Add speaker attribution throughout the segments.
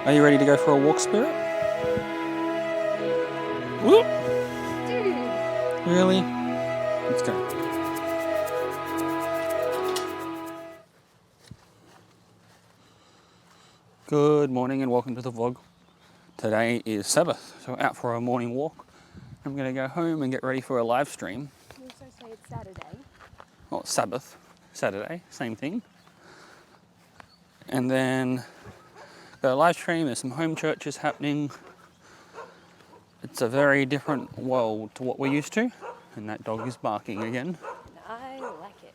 Speaker 1: Are you ready to go for a walk, Spirit? Whoop.
Speaker 2: Dude.
Speaker 1: Really? Let's go. Good morning and welcome to the vlog. Today is Sabbath, so we're out for a morning walk. I'm going to go home and get ready for a live stream.
Speaker 2: You also say it's Saturday.
Speaker 1: Well, it's Sabbath, Saturday, same thing. And then go live stream, there's some home churches happening. It's a very different world to what we're used to. And that dog is barking again.
Speaker 2: I like it.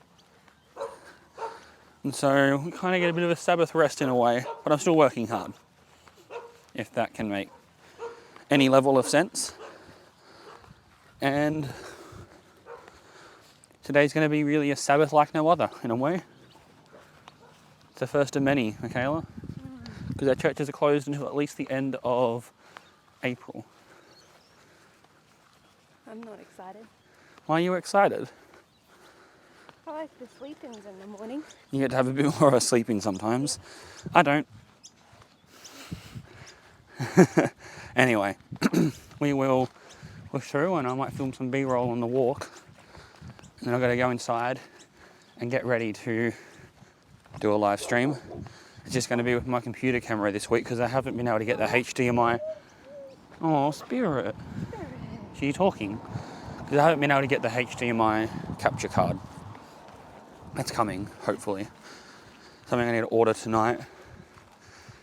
Speaker 1: And so we kind of get a bit of a Sabbath rest in a way, but I'm still working hard, if that can make any level of sense. And today's going to be really a Sabbath like no other, in a way. It's the first of many, Michaela, because our churches are closed until at least the end of April.
Speaker 2: I'm not excited.
Speaker 1: Why are you excited?
Speaker 2: I like the sleep-ins in the morning.
Speaker 1: You get to have a bit more of a sleep-in sometimes. I don't. Anyway, we will push through and I might film some B-roll on the walk. And then I've got to go inside and get ready to do a live stream. It's just going to be with my computer camera this week because I haven't been able to get the HDMI. Oh, Spirit. Are you talking? Because I haven't been able to get the HDMI capture card. That's coming, hopefully. Something I need to order tonight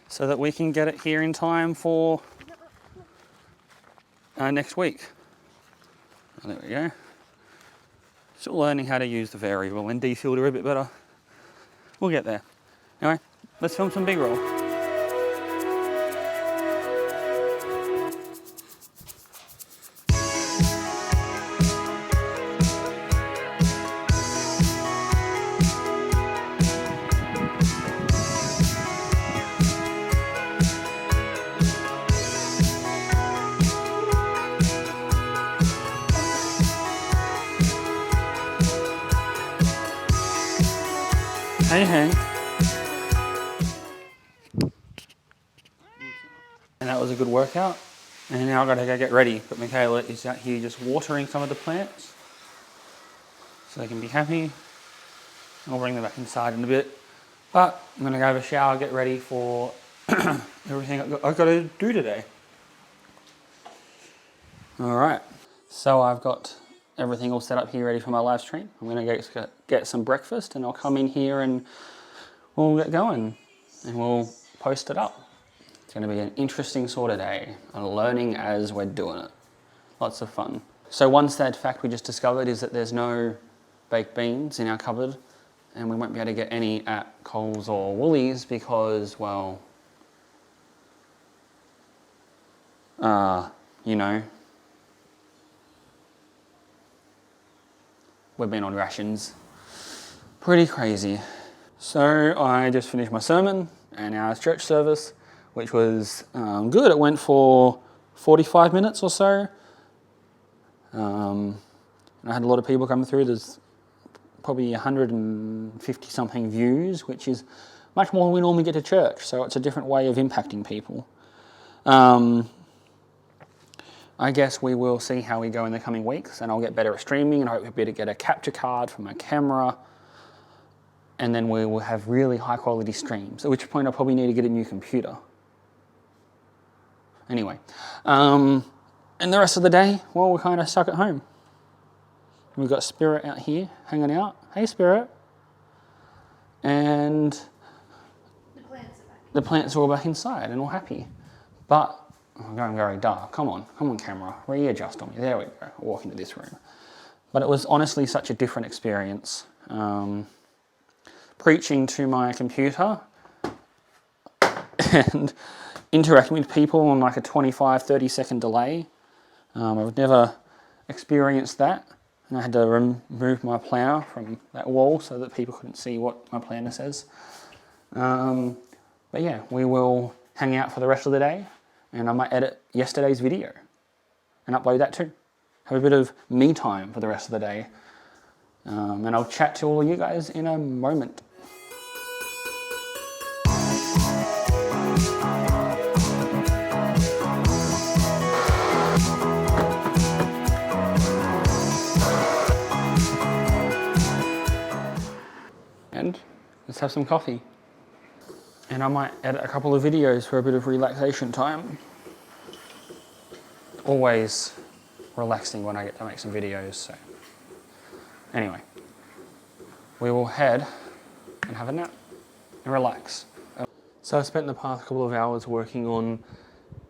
Speaker 1: so that we can get it here in time for next week. Oh, there we go. Still learning how to use the variable and defilter a bit better. We'll get there. Anyway, let's film some B-roll. Hey Hank. And that was a good workout. And now I've got to go get ready. But Michaela is out here just watering some of the plants so they can be happy. I'll bring them back inside in a bit. But I'm going to go have a shower, get ready for everything I've got to do today. Alright, so I've got everything all set up here ready for my live stream. I'm going to get some breakfast and I'll come in here and we'll get going and we'll post it up. It's going to be an interesting sort of day and learning as we're doing it. Lots of fun. So one sad fact we just discovered is that there's no baked beans in our cupboard and we won't be able to get any at Coles or Woolies because, well, you know, we've been on rations. Pretty crazy. So I just finished my sermon and our church service, which was good. It went for 45 minutes or so. And I had a lot of people coming through. There's probably 150 something views, which is much more than we normally get to church. So it's a different way of impacting people. I guess we will see how we go in the coming weeks and I'll get better at streaming and I hope to be able to get a capture card for my camera and then we will have really high quality streams, at which point I'll probably need to get a new computer. Anyway, and the rest of the day, well, we're kind of stuck at home. We've got Spirit out here hanging out. Hey Spirit. And the plants are all back inside and all happy. But I'm going very dark. Come on camera, readjust on me. There we go, I'll walk into this room. But it was honestly such a different experience. Preaching to my computer and interacting with people on like a 25-30 second delay. I've never experienced that. And I had to remove my plough from that wall so that people couldn't see what my planner says. But yeah, we will hang out for the rest of the day. And I might edit yesterday's video and upload that too. Have a bit of me time for the rest of the day. And I'll chat to all of you guys in a moment. let's have some coffee. And I might edit a couple of videos for a bit of relaxation time. Always relaxing when I get to make some videos, so. Anyway, we will head and have a nap and relax. So I spent the past couple of hours working on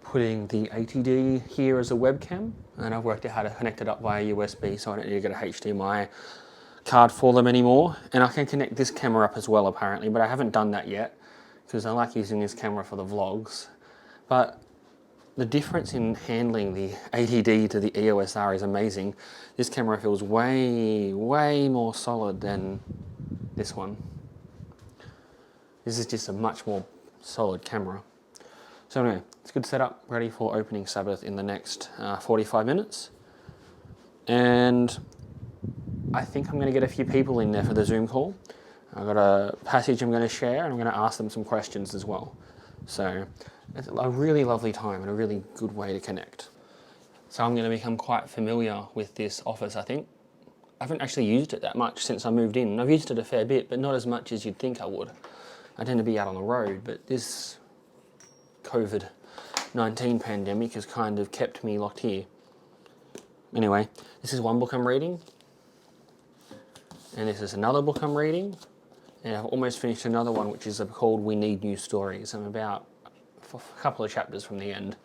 Speaker 1: putting the ATD here as a webcam, and I've worked out how to connect it up via USB, so I don't need to get a HDMI card for them anymore. And I can connect this camera up as well apparently, but I haven't done that yet because I like using this camera for the vlogs. But the difference in handling the ATD to the EOS R is amazing. This camera feels way, way more solid than this one. This is just a much more solid camera. So anyway, it's a good setup, ready for opening Sabbath in the next 45 minutes. And I think I'm going to get a few people in there for the Zoom call. I've got a passage I'm going to share, and I'm going to ask them some questions as well. So it's a really lovely time and a really good way to connect. So I'm going to become quite familiar with this office, I think. I haven't actually used it that much since I moved in. I've used it a fair bit, but not as much as you'd think I would. I tend to be out on the road, but this Covid-19 pandemic has kind of kept me locked here. Anyway, this is one book I'm reading, and this is another book I'm reading, and I've almost finished another one which is called We Need New Stories. I'm about a couple of chapters from the end,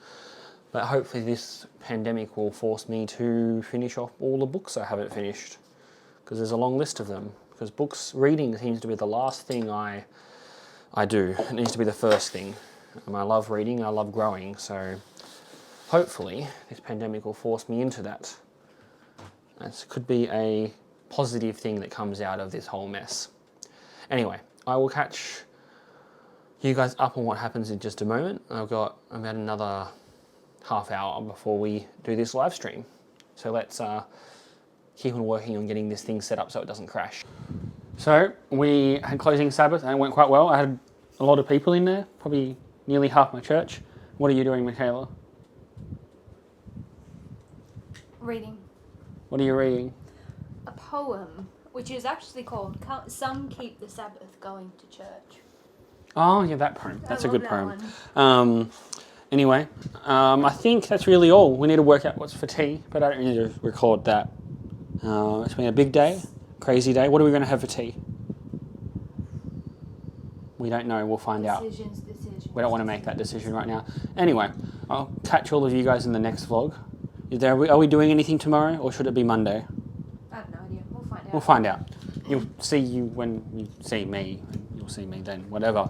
Speaker 1: but hopefully this pandemic will force me to finish off all the books I haven't finished, because there's a long list of them, because reading seems to be the last thing I do. It needs to be the first thing. I love reading, I love growing, so hopefully this pandemic will force me into that. This could be a positive thing that comes out of this whole mess. Anyway, I will catch you guys up on what happens in just a moment. I've got about another half hour before we do this live stream. So let's keep on working on getting this thing set up so it doesn't crash. So we had closing Sabbath and it went quite well. I had a lot of people in there, probably nearly half my church. What are you doing, Michaela?
Speaker 2: Reading
Speaker 1: What are you reading?
Speaker 2: a poem, which is actually called Some Keep the Sabbath Going to Church.
Speaker 1: Oh, yeah, that poem. That's a
Speaker 2: I love
Speaker 1: good
Speaker 2: that
Speaker 1: poem.
Speaker 2: one.
Speaker 1: Anyway, I think that's really all. We need to work out what's for tea, but I don't need to record that. It's been a big day, crazy day. What are we going to have for tea? We don't know. We'll find out.
Speaker 2: Decisions.
Speaker 1: We don't want to make that decision right now. Anyway, I'll catch all of you guys in the next vlog. Are we doing anything tomorrow, or should it be Monday?
Speaker 2: I have no idea. We'll find out.
Speaker 1: We'll find out. You'll see you when you see me. You'll see me then. Whatever.